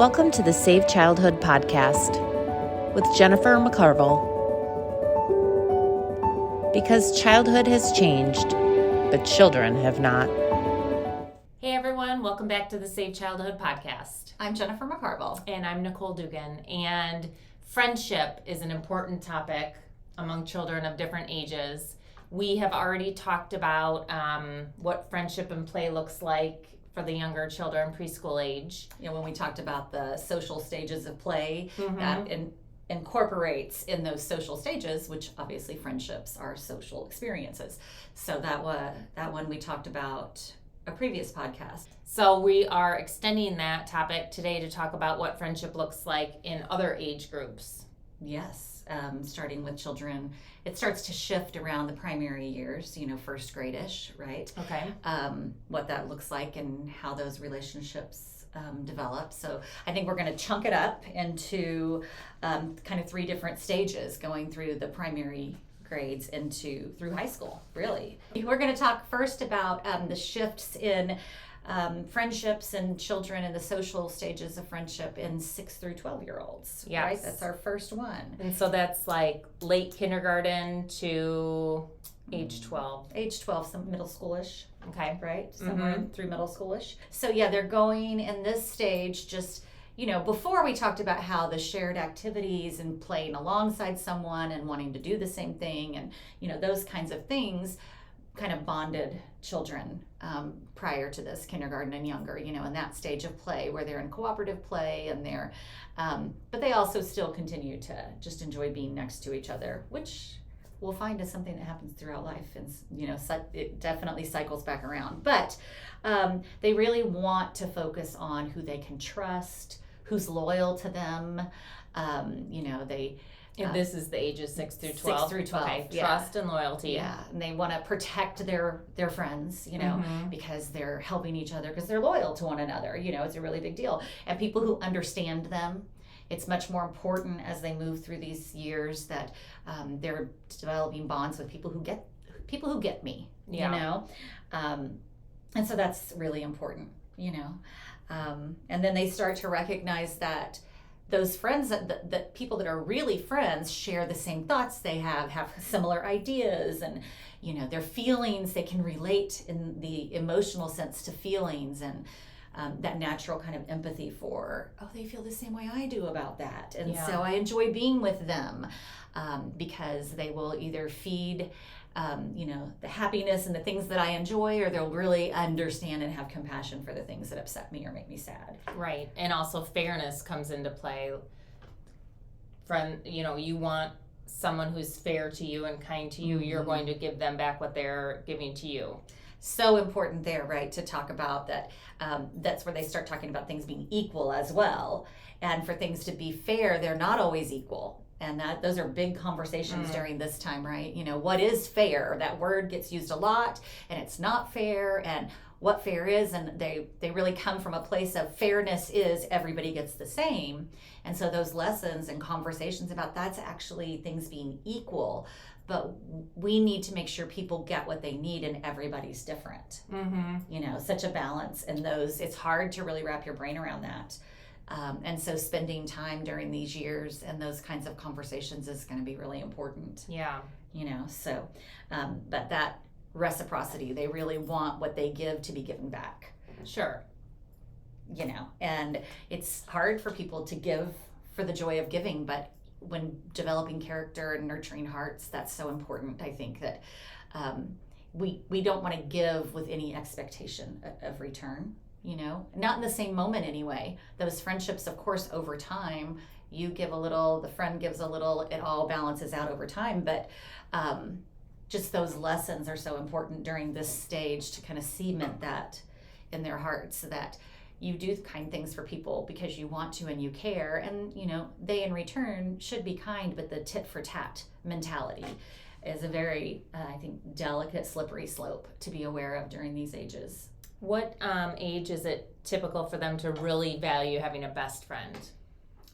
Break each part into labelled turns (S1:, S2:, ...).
S1: Welcome to the Save Childhood podcast with Jennifer McCarville. Because childhood has changed, but children have not.
S2: Hey everyone, welcome back to the Save Childhood podcast.
S3: I'm Jennifer McCarville.
S2: And I'm Nicole Dugan. And friendship is an important topic among children of different ages. We have already talked about what friendship and play looks like for the younger children, preschool age.
S3: You know, when we talked about the social stages of play, that incorporates in those social stages, which obviously friendships are social experiences. So that one we talked about a previous podcast.
S2: So we are extending that topic today to talk about what friendship looks like in other age groups.
S3: Yes, starting with children, it starts to shift around the primary years, first grade-ish, right?
S2: Okay.
S3: What that looks like and how those relationships develop. So I think we're going to chunk it up into kind of three different stages, going through the primary grades through high school, really. We're going to talk first about the shifts in friendships and children and the social stages of friendship in 6 through 12-year-olds.
S2: Yes.
S3: Right? That's our first one.
S2: And so that's like late kindergarten to age 12.
S3: Age 12, some middle schoolish.
S2: Okay.
S3: Right? Somewhere through middle schoolish. So yeah, they're going in this stage just, before we talked about how the shared activities and playing alongside someone and wanting to do the same thing and, those kinds of things kind of bonded children prior to this, kindergarten and younger, in that stage of play where they're in cooperative play and they're, but they also still continue to just enjoy being next to each other, which we'll find is something that happens throughout life. And, it definitely cycles back around. But they really want to focus on who they can trust, who's loyal to them.
S2: And this is the ages 6 through 12?
S3: 6 through 12,
S2: okay.
S3: yeah.
S2: Trust and loyalty.
S3: Yeah, and they want to protect their friends, because they're helping each other, because they're loyal to one another. It's a really big deal. And people who understand them, it's much more important as they move through these years that they're developing bonds with people who get me, and so that's really important, and then they start to recognize that those friends, that people that are really friends share the same thoughts they have similar ideas, and their feelings, they can relate in the emotional sense to feelings, and that natural kind of empathy for, they feel the same way I do about that, and so I enjoy being with them, because they will either feed the happiness and the things that I enjoy, or they'll really understand and have compassion for the things that upset me or make me sad.
S2: Right. And also fairness comes into play. You want someone who's fair to you and kind to you, you're going to give them back what they're giving to you.
S3: So important there, right, to talk about that. That's where they start talking about things being equal as well. And for things to be fair, they're not always equal. And those are big conversations during this time, right? What is fair? That word gets used a lot, and it's not fair, and what fair is, and they really come from a place of fairness is everybody gets the same. And so those lessons and conversations about that's actually things being equal, but we need to make sure people get what they need, and everybody's different. Such a balance in those. It's hard to really wrap your brain around that. And so spending time during these years and those kinds of conversations is going to be really important.
S2: Yeah.
S3: But that reciprocity, they really want what they give to be given back.
S2: Sure.
S3: And it's hard for people to give for the joy of giving, but when developing character and nurturing hearts, that's so important. I think that we don't want to give with any expectation of return. Not in the same moment anyway. Those friendships, of course, over time, you give a little, the friend gives a little, it all balances out over time. But just those lessons are so important during this stage to kind of cement that in their hearts, that you do kind things for people because you want to and you care. And, they in return should be kind, but the tit for tat mentality is a very, I think, delicate, slippery slope to be aware of during these ages.
S2: What age is it typical for them to really value having a best friend?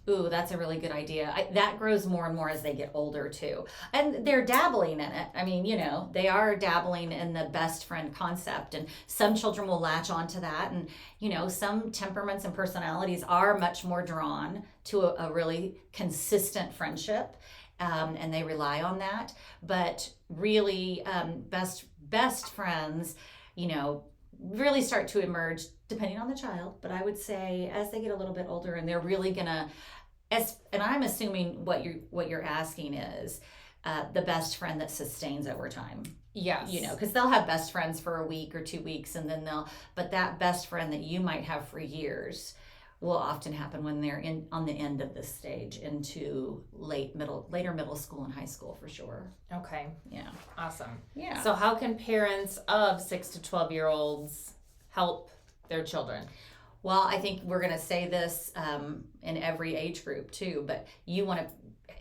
S3: Ooh, that's a really good idea. That grows more and more as they get older too. And they're dabbling in it. I mean, they are dabbling in the best friend concept. And some children will latch onto that. And, some temperaments and personalities are much more drawn to a really consistent friendship. And they rely on that. But really, best friends, really start to emerge depending on the child. But I would say as they get a little bit older and they're really gonna, and I'm assuming what you're asking is the best friend that sustains over time.
S2: Yes.
S3: Because they'll have best friends for a week or 2 weeks, and then but that best friend that you might have for years will often happen when they're on the end of this stage into later middle school and high school for sure.
S2: Okay.
S3: Yeah.
S2: Awesome.
S3: Yeah.
S2: So how can parents of 6 to 12-year-olds help their children?
S3: Well, I think we're going to say this in every age group too, but you want to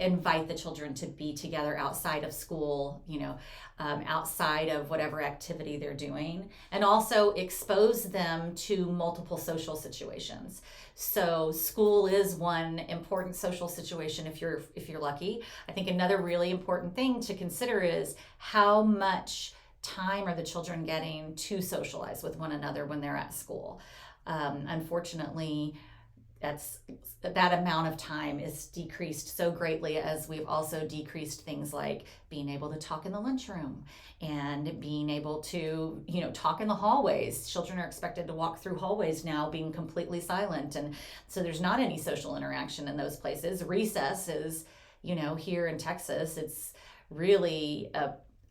S3: invite the children to be together outside of school, outside of whatever activity they're doing, and also expose them to multiple social situations. So school is one important social situation if you're lucky. I think another really important thing to consider is how much time are the children getting to socialize with one another when they're at school. Unfortunately, that amount of time is decreased so greatly as we've also decreased things like being able to talk in the lunchroom and being able to, talk in the hallways. Children are expected to walk through hallways now being completely silent. And so there's not any social interaction in those places. Recess is, here in Texas, it's really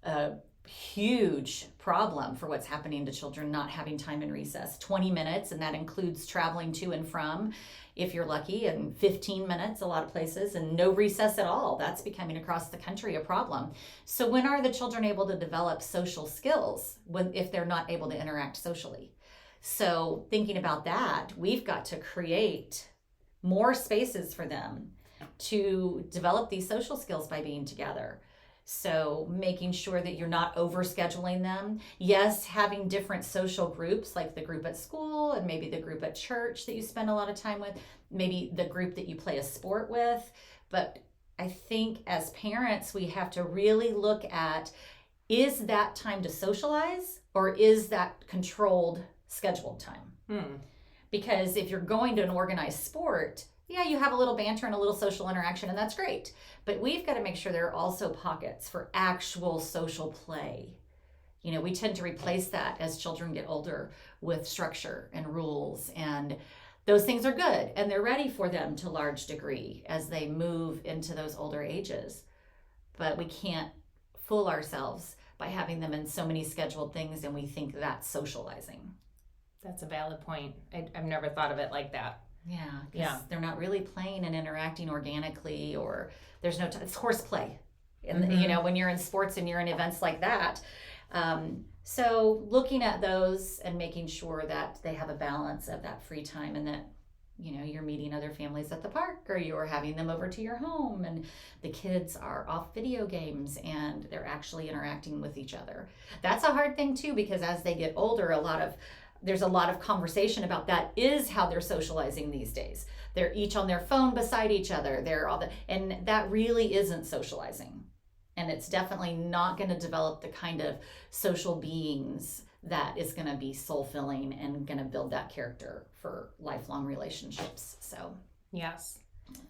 S3: a huge problem for what's happening to children not having time in recess. 20 minutes, and that includes traveling to and from if you're lucky, and 15 minutes a lot of places, and no recess at all. That's becoming across the country a problem. So when are the children able to develop social skills if they're not able to interact socially? So thinking about that, we've got to create more spaces for them to develop these social skills by being together. So making sure that you're not overscheduling them. Yes, having different social groups, like the group at school and maybe the group at church that you spend a lot of time with, maybe the group that you play a sport with. But I think as parents, we have to really look at, is that time to socialize or is that controlled scheduled time? Because if you're going to an organized sport, yeah, you have a little banter and a little social interaction, and that's great. But we've got to make sure there are also pockets for actual social play. We tend to replace that as children get older with structure and rules, and those things are good, and they're ready for them to a large degree as they move into those older ages. But we can't fool ourselves by having them in so many scheduled things, and we think that's socializing.
S2: That's a valid point. I've never thought of it like that.
S3: Yeah, they're not really playing and interacting organically, or there's no it's horseplay. And when you're in sports and you're in events like that. So looking at those and making sure that they have a balance of that free time, and that you're meeting other families at the park, or you're having them over to your home, and the kids are off video games and they're actually interacting with each other. That's a hard thing too, because as they get older, there's a lot of conversation about that is how they're socializing these days. They're each on their phone beside each other. And that really isn't socializing. And it's definitely not going to develop the kind of social beings that is going to be soul-filling and going to build that character for lifelong relationships. So,
S2: yes.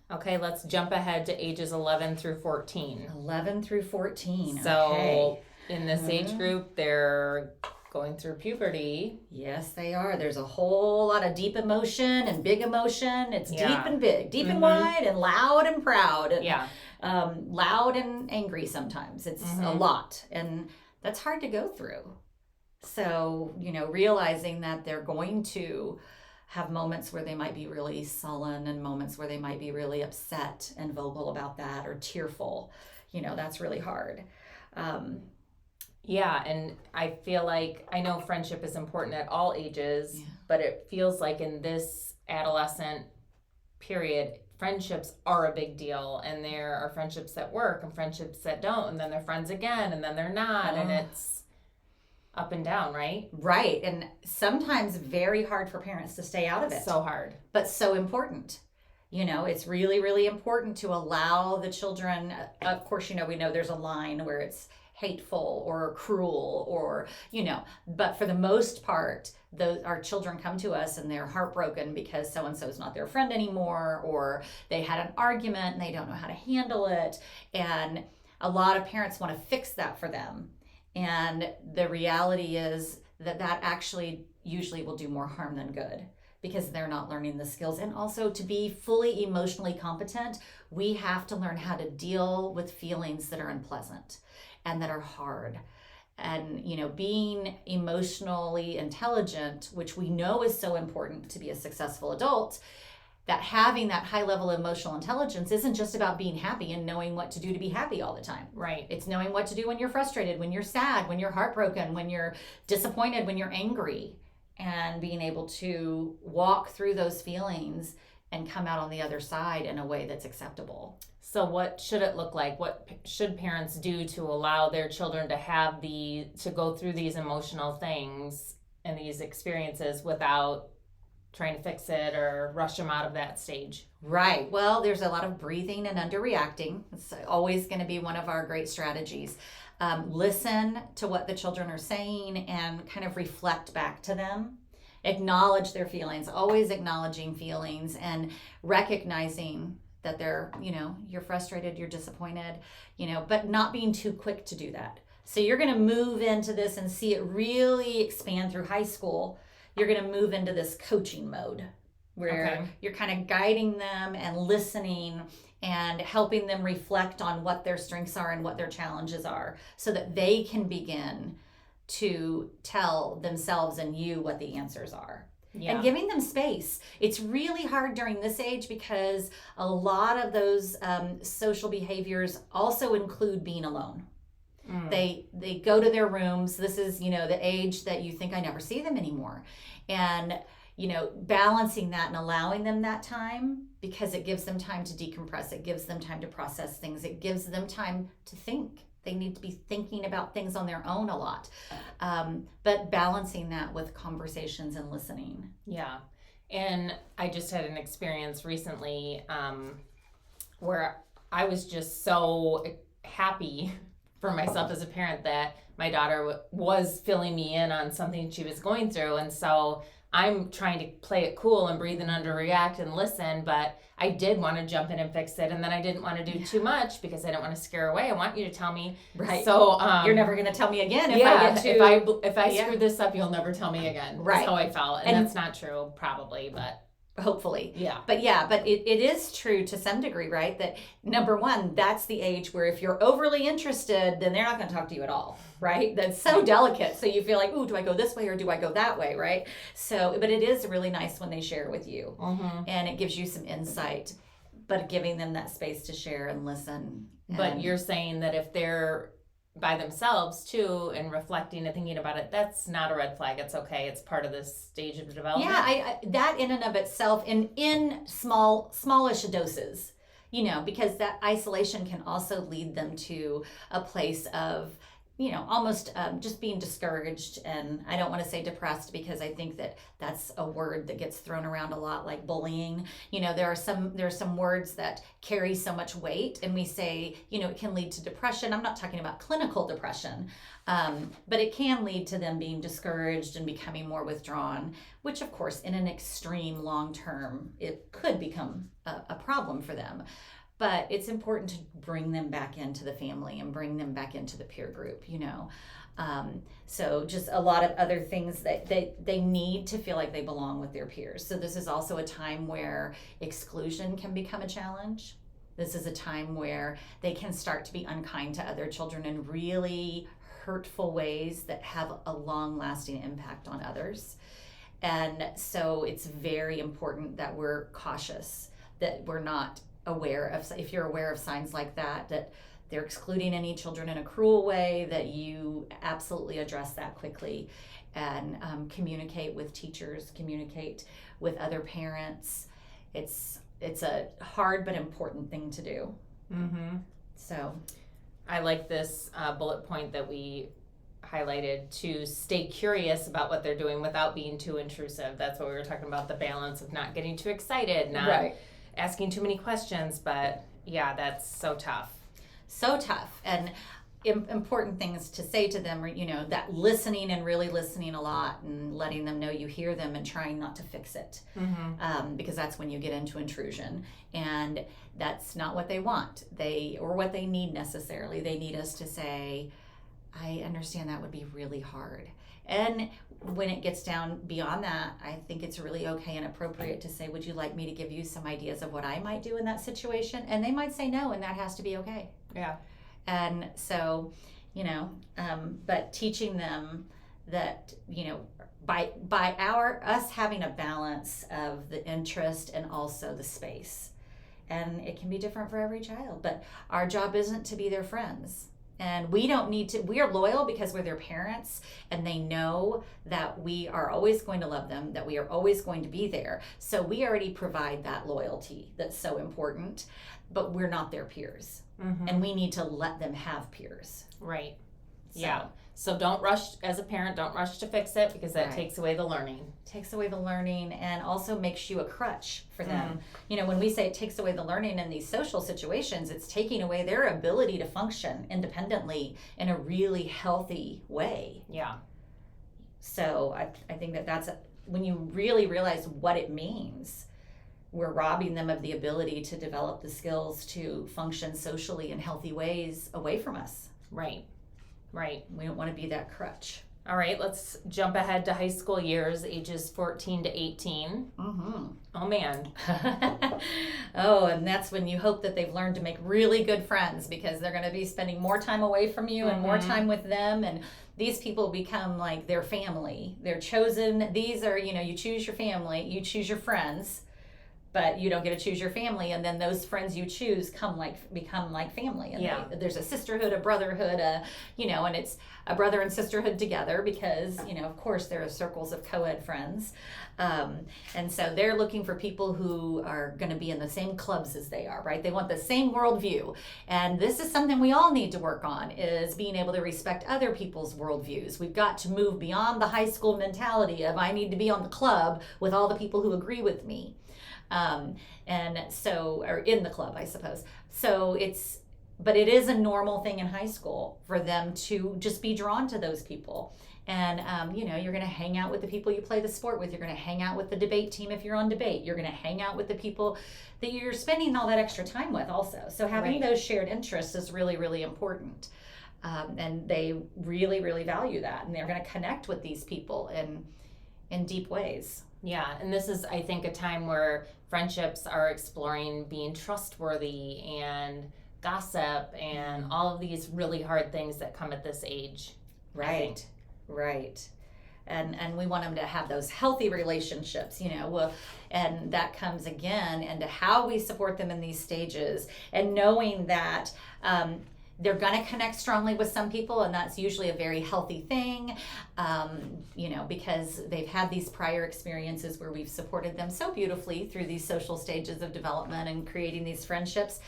S2: Okay, let's jump ahead to ages 11 through 14.
S3: 11 through 14.
S2: So,
S3: okay.
S2: In this age group, they're going through puberty.
S3: Yes, they are. There's a whole lot of deep emotion and big emotion. It's deep and big, deep and wide, and loud and proud. And, loud and angry sometimes. It's a lot. And that's hard to go through. So, realizing that they're going to have moments where they might be really sullen and moments where they might be really upset and vocal about that, or tearful, that's really hard.
S2: Yeah, and I feel like, I know friendship is important at all ages, but it feels like in this adolescent period, friendships are a big deal, and there are friendships that work and friendships that don't, and then they're friends again, and then they're not, and it's up and down, right?
S3: Right, and sometimes very hard for parents to stay out of it.
S2: So hard.
S3: But so important. It's really, really important to allow the children, of course, we know there's a line where it's hateful or cruel or, but for the most part, our children come to us and they're heartbroken because so-and-so is not their friend anymore, or they had an argument and they don't know how to handle it. And a lot of parents want to fix that for them. And the reality is that actually usually will do more harm than good, because they're not learning the skills. And also, to be fully emotionally competent, we have to learn how to deal with feelings that are unpleasant and that are hard. And, being emotionally intelligent, which we know is so important to be a successful adult, that having that high level of emotional intelligence isn't just about being happy and knowing what to do to be happy all the time.
S2: Right.
S3: It's knowing what to do when you're frustrated, when you're sad, when you're heartbroken, when you're disappointed, when you're angry, and being able to walk through those feelings and come out on the other side in a way that's acceptable.
S2: So what should it look like? What should parents do to allow their children to go through these emotional things and these experiences without trying to fix it or rush them out of that stage?
S3: Right. Well, there's a lot of breathing and underreacting. It's always going to be one of our great strategies. Listen to what the children are saying and kind of reflect back to them. Acknowledge their feelings, always acknowledging feelings and recognizing that they're, you're frustrated, you're disappointed, but not being too quick to do that. So you're going to move into this and see it really expand through high school. You're going to move into this coaching mode where you're kind of guiding them and listening and helping them reflect on what their strengths are and what their challenges are, so that they can begin to tell themselves and you what the answers are. Yeah. And giving them space. It's really hard during this age because a lot of those social behaviors also include being alone. They go to their rooms. This is, the age that you think, I never see them anymore. And, balancing that and allowing them that time, because it gives them time to decompress. It gives them time to process things. It gives them time to think. They need to be thinking about things on their own a lot. But balancing that with conversations and listening.
S2: Yeah. And I just had an experience recently where I was just so happy for myself as a parent that my daughter was filling me in on something she was going through. And so I'm trying to play it cool and breathe and underreact and listen, but I did want to jump in and fix it, and then I didn't want to do too much because I didn't want to scare her away. I want you to tell me.
S3: Right.
S2: So
S3: you're never going to tell me again if I get to.
S2: If I screw this up, you'll never tell me again.
S3: Right.
S2: That's how I felt, and that's not true, probably, but.
S3: Hopefully.
S2: Yeah.
S3: But it is true to some degree, right? That number one, that's the age where if you're overly interested, then they're not going to talk to you at all, right? That's so delicate. So you feel like, ooh, do I go this way or do I go that way, right? So, but it is really nice when they share with you, and it gives you some insight, but giving them that space to share and listen.
S2: But you're saying that if they're by themselves too and reflecting and thinking about it, that's not a red flag. It's okay. It's part of this stage of development.
S3: Yeah, that in and of itself, in smallish doses, because that isolation can also lead them to a place of almost just being discouraged. And I don't want to say depressed, because I think that that's a word that gets thrown around a lot, like bullying. There are some words that carry so much weight, and we say, it can lead to depression. I'm not talking about clinical depression, but it can lead to them being discouraged and becoming more withdrawn, which of course in an extreme long term, it could become a problem for them. But it's important to bring them back into the family and bring them back into the peer group, So just a lot of other things that they need to feel like they belong with their peers. So this is also a time where exclusion can become a challenge. This is a time where they can start to be unkind to other children in really hurtful ways that have a long-lasting impact on others. And so it's very important that we're cautious, that we're not aware of, if you're aware of signs like that they're excluding any children in a cruel way, that you absolutely address that quickly and communicate with teachers, communicate with other parents. It's a hard but important thing to do. So
S2: I like this bullet point that we highlighted, to stay curious about what they're doing without being too intrusive. That's what we were talking about, the balance of not getting too excited, not
S3: right.
S2: asking too many questions, but yeah, that's so tough.
S3: So tough. And important things to say to them are, that listening and really listening a lot and letting them know you hear them and trying not to fix it. Because that's when you get into intrusion, and that's not what they want or what they need necessarily. They need us to say, I understand that would be really hard. And when it gets down beyond that, I think it's really okay and appropriate to say, would you like me to give you some ideas of what I might do in that situation? And they might say no, and that has to be okay.
S2: Yeah.
S3: And so, but teaching them that, by us having a balance of the interest and also the space. And it can be different for every child, but our job isn't to be their friends. And we don't need to, we are loyal because we're their parents, and they know that we are always going to love them, that we are always going to be there. So we already provide that loyalty that's so important, but we're not their peers. And we need to let them have peers.
S2: Right. Yeah. So don't rush, as a parent, don't rush to fix it, because that takes away the learning.
S3: Takes away the learning, and also makes you a crutch for them. When we say it takes away the learning in these social situations, it's taking away their ability to function independently in a really healthy way.
S2: Yeah.
S3: So I think that's when you really realize what it means, we're robbing them of the ability to develop the skills to function socially in healthy ways away from us.
S2: Right. Right.
S3: We don't want to be that crutch.
S2: All right, let's jump ahead to high school years, ages 14 to 18. Oh, man.
S3: And that's when you hope that they've learned to make really good friends, because they're going to be spending more time away from you and more time with them. And these people become like their family. They're chosen. These are, you choose your family, you choose your friends, but you don't get to choose your family. And then those friends you choose become like family. And there's a sisterhood, a brotherhood, and it's a brother and sisterhood together, because, of course there are circles of co-ed friends. And so they're looking for people who are going to be in the same clubs as they are, right? They want the same worldview. And this is something we all need to work on, is being able to respect other people's worldviews. We've got to move beyond the high school mentality of I need to be on the club with all the people who agree with me. Or in the club, I suppose. But it is a normal thing in high school for them to just be drawn to those people. And, you're going to hang out with the people you play the sport with. You're going to hang out with the debate team if you're on debate. You're going to hang out with the people that you're spending all that extra time with also. So having those shared interests is really, really important. And they really, really value that. And they're going to connect with these people in deep ways.
S2: Yeah, and this is, I think, a time where friendships are exploring being trustworthy and gossip and all of these really hard things that come at this age.
S3: Right. And we want them to have those healthy relationships, and that comes again into how we support them in these stages, and knowing that they're going to connect strongly with some people, and that's usually a very healthy thing, because they've had these prior experiences where we've supported them so beautifully through these social stages of development and creating these friendships.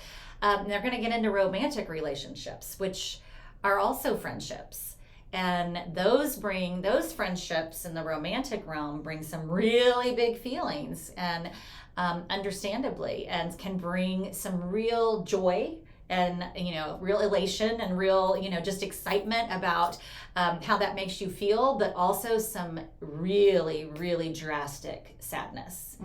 S3: They're going to get into romantic relationships, which are also friendships. And those friendships in the romantic realm bring some really big feelings, and understandably, and can bring some real joy and real elation and real just excitement about how that makes you feel, but also some really, really drastic sadness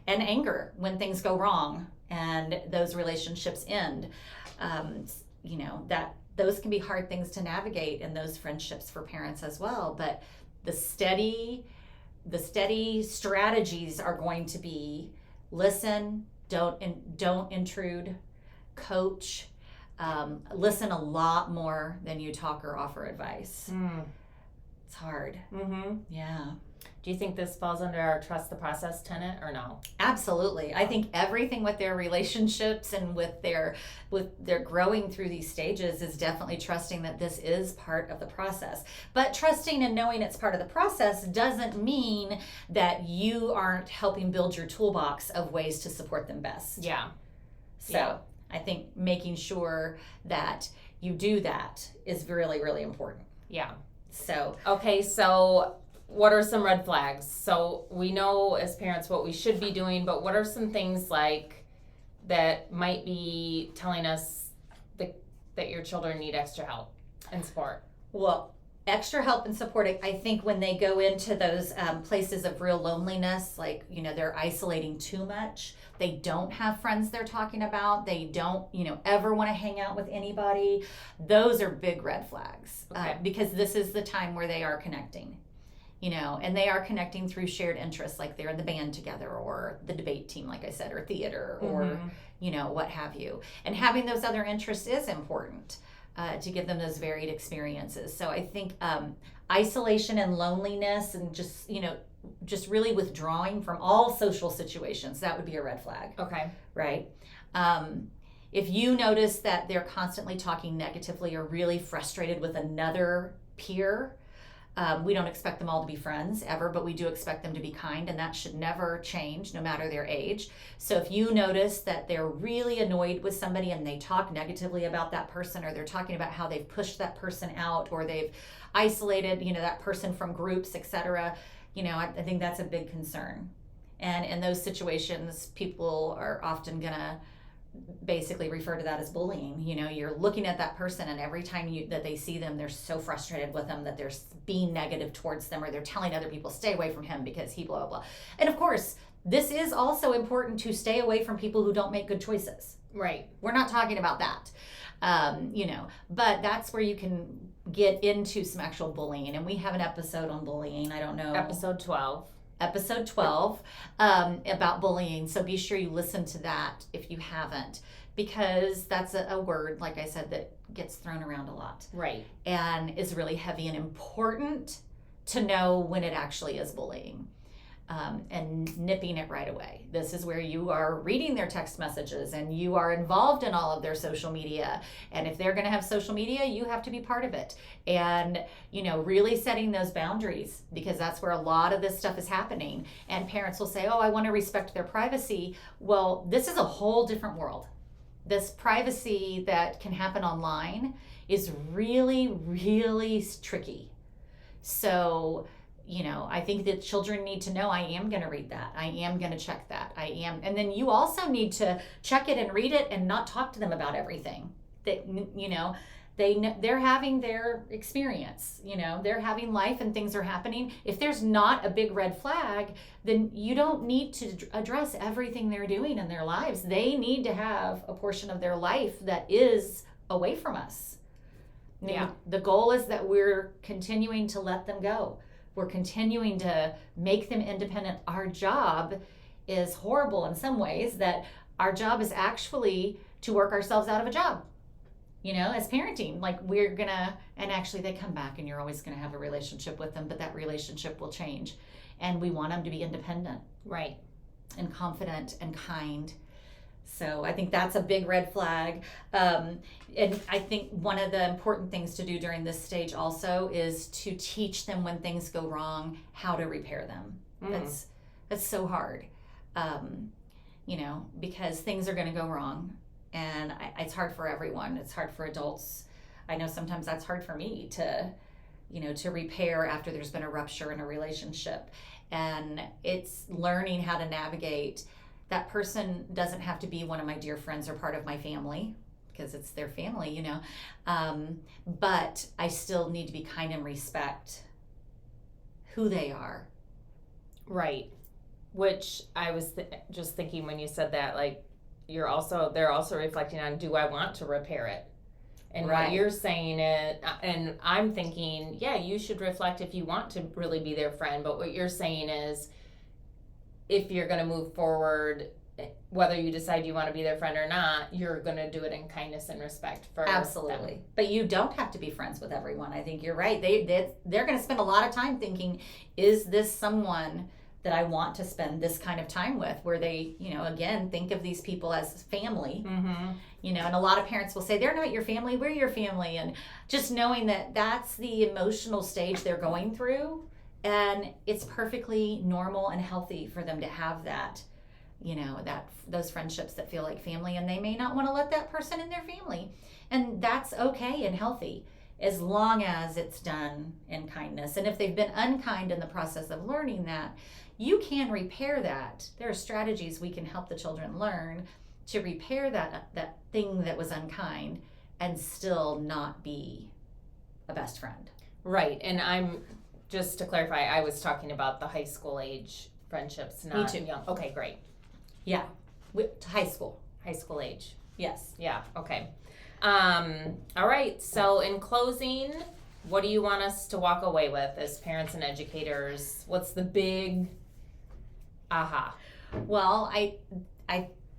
S3: and anger when things go wrong and those relationships end. That those can be hard things to navigate in those friendships for parents as well. But the steady strategies are going to be listen, don't intrude, coach, listen a lot more than you talk or offer advice. It's hard. Yeah.
S2: Do you think this falls under our trust the process tenet or no?
S3: Absolutely. I think everything with their relationships and with their growing through these stages is definitely trusting that this is part of the process. But trusting and knowing it's part of the process doesn't mean that you aren't helping build your toolbox of ways to support them best.
S2: Yeah.
S3: So I think making sure that you do that is really, really important.
S2: Yeah.
S3: So
S2: okay, so what are some red flags? So we know as parents what we should be doing, but what are some things like that might be telling us that your children need extra help and support?
S3: Well, extra help and support, I think when they go into those places of real loneliness, like, they're isolating too much. They don't have friends they're talking about. They don't, ever want to hang out with anybody. Those are big red flags.
S2: Okay.
S3: Because this is the time where they are connecting. And they are connecting through shared interests, like they're in the band together or the debate team, like I said, or theater or, what have you. And having those other interests is important to give them those varied experiences. So I think isolation and loneliness and just really withdrawing from all social situations, that would be a red flag.
S2: Okay.
S3: Right? If you notice that they're constantly talking negatively or really frustrated with another peer, we don't expect them all to be friends ever, but we do expect them to be kind, and that should never change no matter their age. So if you notice that they're really annoyed with somebody and they talk negatively about that person, or they're talking about how they've pushed that person out or they've isolated, that person from groups, etc., I think that's a big concern. And in those situations, people are often going to basically refer to that as bullying. You're looking at that person, and every time that they see them, they're so frustrated with them that they're being negative towards them, or they're telling other people, stay away from him because he blah, blah, blah. And of course, this is also important to stay away from people who don't make good choices.
S2: Right.
S3: We're not talking about that. But that's where you can get into some actual bullying. And we have an episode on bullying. I don't know.
S2: Episode 12.
S3: About bullying. So be sure you listen to that if you haven't, because that's a word, like I said, that gets thrown around a lot.
S2: Right.
S3: And is really heavy and important to know when it actually is bullying. And nipping it right away. This is where you are reading their text messages and you are involved in all of their social media. And if they're going to have social media, you have to be part of it. And, really setting those boundaries, because that's where a lot of this stuff is happening. And parents will say, oh, I want to respect their privacy. Well, this is a whole different world. This privacy that can happen online is really, really tricky. So, I think that children need to know, I am going to read that. I am going to check that. I am. And then you also need to check it and read it and not talk to them about everything. That, they're having their experience, they're having life and things are happening. If there's not a big red flag, then you don't need to address everything they're doing in their lives. They need to have a portion of their life that is away from us.
S2: Yeah.
S3: The goal is that we're continuing to let them go. We're continuing to make them independent. Our job is horrible in some ways, that our job is actually to work ourselves out of a job, as parenting. Like and actually they come back and you're always going to have a relationship with them, but that relationship will change. And we want them to be independent.
S2: Right.
S3: And confident and kind. So I think that's a big red flag. And I think one of the important things to do during this stage also is to teach them when things go wrong, how to repair them. That's so hard, because things are going to go wrong. And it's hard for everyone. It's hard for adults. I know sometimes that's hard for me to repair after there's been a rupture in a relationship. And it's learning how to navigate. That person doesn't have to be one of my dear friends or part of my family, because it's their family, but I still need to be kind and respect who they are.
S2: Right. Which I was just thinking when you said that, like, they're also reflecting on, do I want to repair it? And
S3: Right.
S2: What you're saying is, and I'm thinking, yeah, you should reflect if you want to really be their friend. But what you're saying is, if you're going to move forward, whether you decide you want to be their friend or not, you're going to do it in kindness and respect for
S3: Absolutely.
S2: them.
S3: But you don't have to be friends with everyone. I think you're right. They're going to spend a lot of time thinking, is this someone that I want to spend this kind of time with, where they, again, think of these people as family, and a lot of parents will say, they're not your family, we're your family. And just knowing that that's the emotional stage they're going through, and it's perfectly normal and healthy for them to have that, those friendships that feel like family, and they may not want to let that person in their family. And that's okay and healthy, as long as it's done in kindness. And if they've been unkind in the process of learning that, you can repair that. There are strategies we can help the children learn to repair that thing that was unkind and still not be a best friend.
S2: Right. And I'm, just to clarify, I was talking about the high school age friendships, not
S3: Me too.
S2: young. Okay, great.
S3: Yeah, to high school.
S2: High school age.
S3: Yes.
S2: Yeah, okay. All right, so in closing, what do you want us to walk away with as parents and educators? What's the big aha?
S3: Well,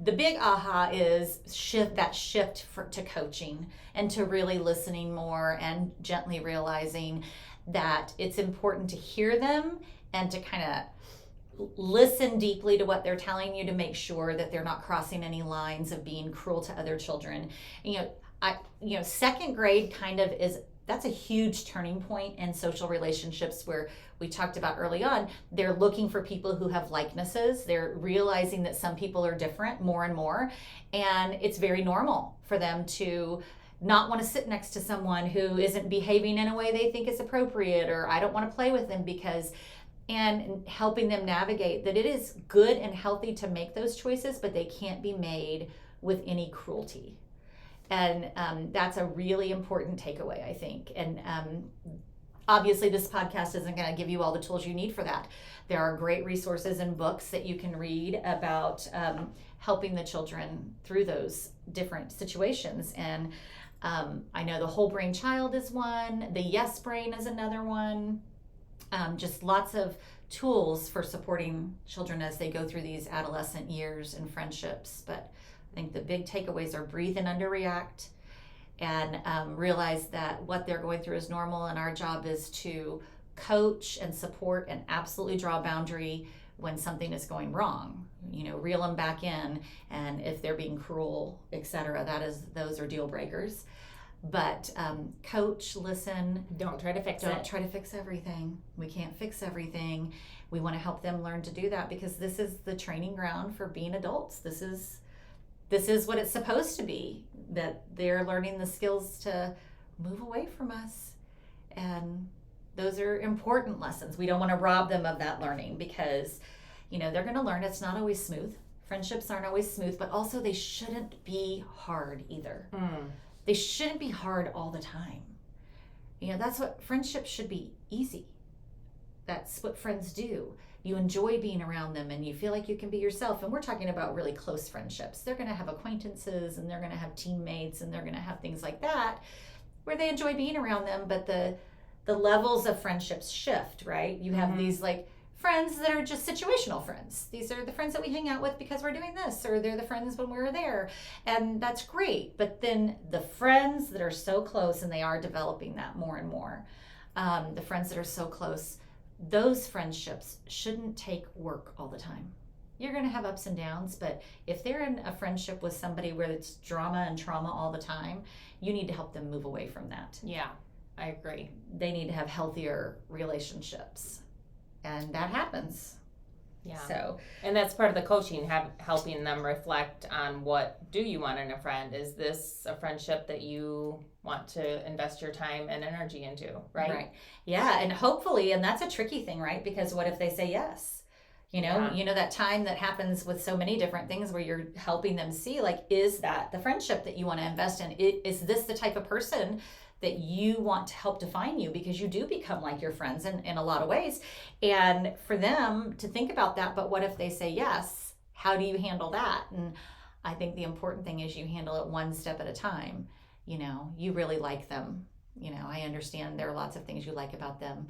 S3: the big aha is shift to coaching and to really listening more and gently realizing that it's important to hear them and to kind of listen deeply to what they're telling you to make sure that they're not crossing any lines of being cruel to other children. Second grade that's a huge turning point in social relationships, where we talked about early on, they're looking for people who have likenesses. They're realizing that some people are different more and more, and it's very normal for them to not want to sit next to someone who isn't behaving in a way they think is appropriate, or I don't want to play with them and helping them navigate that it is good and healthy to make those choices, but they can't be made with any cruelty. And that's a really important takeaway, I think. And obviously, this podcast isn't going to give you all the tools you need for that. There are great resources and books that you can read about helping the children through those different situations. And I know the Whole Brain Child is one. The Yes Brain is another one. Just lots of tools for supporting children as they go through these adolescent years and friendships. But I think the big takeaways are breathe and underreact, and realize that what they're going through is normal, and our job is to coach and support and absolutely draw a boundary when something is going wrong. Reel them back in, and if they're being cruel, etc., those are deal breakers. But coach, listen.
S2: Don't try to fix it.
S3: Don't try to fix everything. We can't fix everything. We want to help them learn to do that, because this is the training ground for being adults. This is what it's supposed to be, that they're learning the skills to move away from us. And those are important lessons. We don't want to rob them of that learning, because they're going to learn it's not always smooth. Friendships aren't always smooth, but also they shouldn't be hard either. They shouldn't be hard all the time. That's what friendships should be, easy. That's what friends do. You enjoy being around them and you feel like you can be yourself. And we're talking about really close friendships. They're going to have acquaintances, and they're going to have teammates, and they're going to have things like that where they enjoy being around them. But the levels of friendships shift, right? You have these like friends that are just situational friends. These are the friends that we hang out with because we're doing this, or they're the friends when we're there. And that's great. But then the friends that are so close, and they are developing that more and more, the friends that are so close, those friendships shouldn't take work all the time. You're going to have ups and downs, but if they're in a friendship with somebody where it's drama and trauma all the time, you need to help them move away from that.
S2: Yeah, I agree.
S3: They need to have healthier relationships. And that happens.
S2: Yeah.
S3: So,
S2: and that's part of the coaching, helping them reflect on what do you want in a friend. Is this a friendship that you want to invest your time and energy into, right?
S3: Right. Yeah, and hopefully, and that's a tricky thing, right? Because what if they say yes? That time that happens with so many different things where you're helping them see, like, is that the friendship that you want to invest in? Is this the type of person that you want to help define you? Because you do become like your friends in a lot of ways. And for them to think about that, but what if they say yes? How do you handle that? And I think the important thing is you handle it one step at a time. You really like them. I understand there are lots of things you like about them,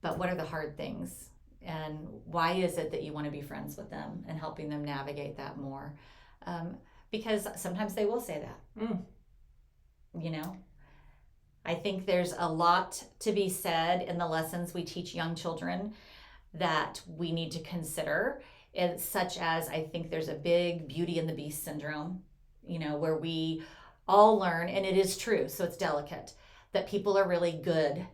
S3: but what are the hard things? And why is it that you want to be friends with them, and helping them navigate that more? Because sometimes they will say that. I think there's a lot to be said in the lessons we teach young children that we need to consider. It's such as, I think there's a big Beauty and the Beast syndrome, where we all learn, and it is true, so it's delicate, that people are really good,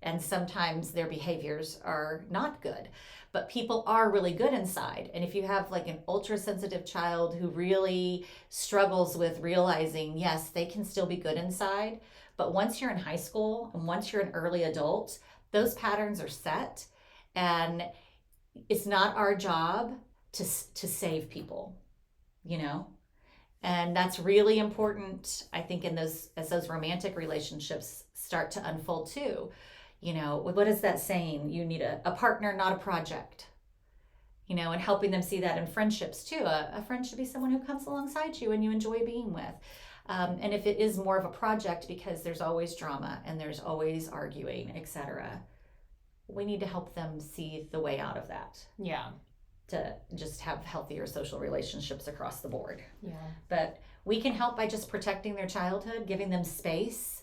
S3: and sometimes their behaviors are not good. But people are really good inside. And if you have like an ultra sensitive child who really struggles with realizing, yes, they can still be good inside, but once you're in high school and once you're an early adult, those patterns are set, and it's not our job to save people. And that's really important, I think, as those romantic relationships start to unfold too. What is that saying? You need a partner, not a project. And helping them see that in friendships too. A friend should be someone who comes alongside you and you enjoy being with. And if it is more of a project because there's always drama and there's always arguing, etc., we need to help them see the way out of that.
S2: Yeah.
S3: To just have healthier social relationships across the board.
S2: Yeah.
S3: But we can help by just protecting their childhood, giving them space,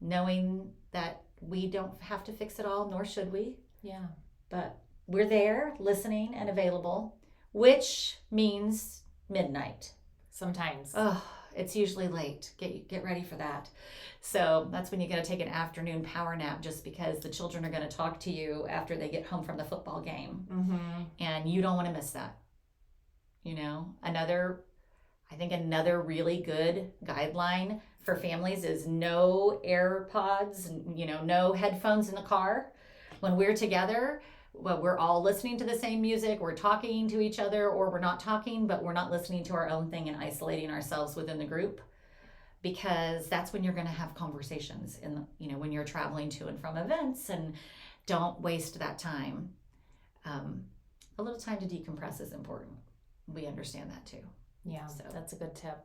S3: knowing that we don't have to fix it all, nor should we.
S2: Yeah.
S3: But we're there, listening and available, which means midnight.
S2: Sometimes.
S3: Oh, it's usually late. Get ready for that. So that's when you got to take an afternoon power nap, just because the children are going to talk to you after they get home from the football game.
S2: Mm-hmm.
S3: And you don't want to miss that. I think another really good guideline for families is no AirPods, no headphones in the car. When we're together, we're all listening to the same music, we're talking to each other, or we're not talking, but we're not listening to our own thing and isolating ourselves within the group, because that's when you're going to have conversations when you're traveling to and from events. And don't waste that time. A little time to decompress is important. We understand that too.
S2: Yeah, so that's a good tip.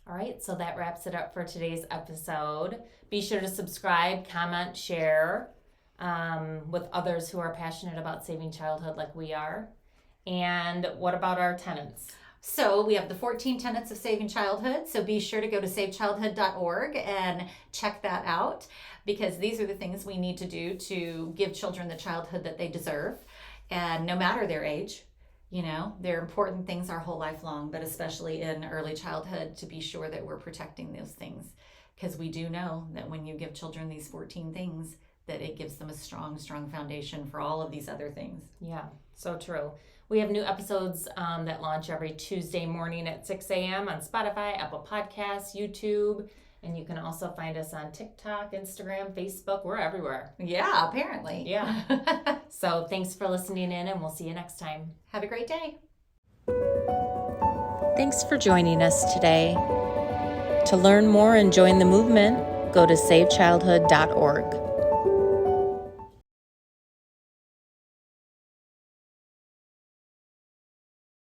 S2: All right, so that wraps it up for today's episode. Be sure to subscribe, comment, share with others who are passionate about saving childhood like we are. And what about our tenets?
S3: So we have the 14 tenets of saving childhood. So be sure to go to savechildhood.org and check that out, because these are the things we need to do to give children the childhood that they deserve. And no matter their age, they're important things our whole life long, but especially in early childhood, to be sure that we're protecting those things. Because we do know that when you give children these 14 things, that it gives them a strong, strong foundation for all of these other things.
S2: Yeah, so true. We have new episodes that launch every Tuesday morning at 6 a.m. on Spotify, Apple Podcasts, YouTube, and you can also find us on TikTok, Instagram, Facebook. We're everywhere.
S3: Yeah, apparently.
S2: Yeah. So thanks for listening in, and we'll see you next time.
S3: Have a great day.
S1: Thanks for joining us today. To learn more and join the movement, go to savechildhood.org.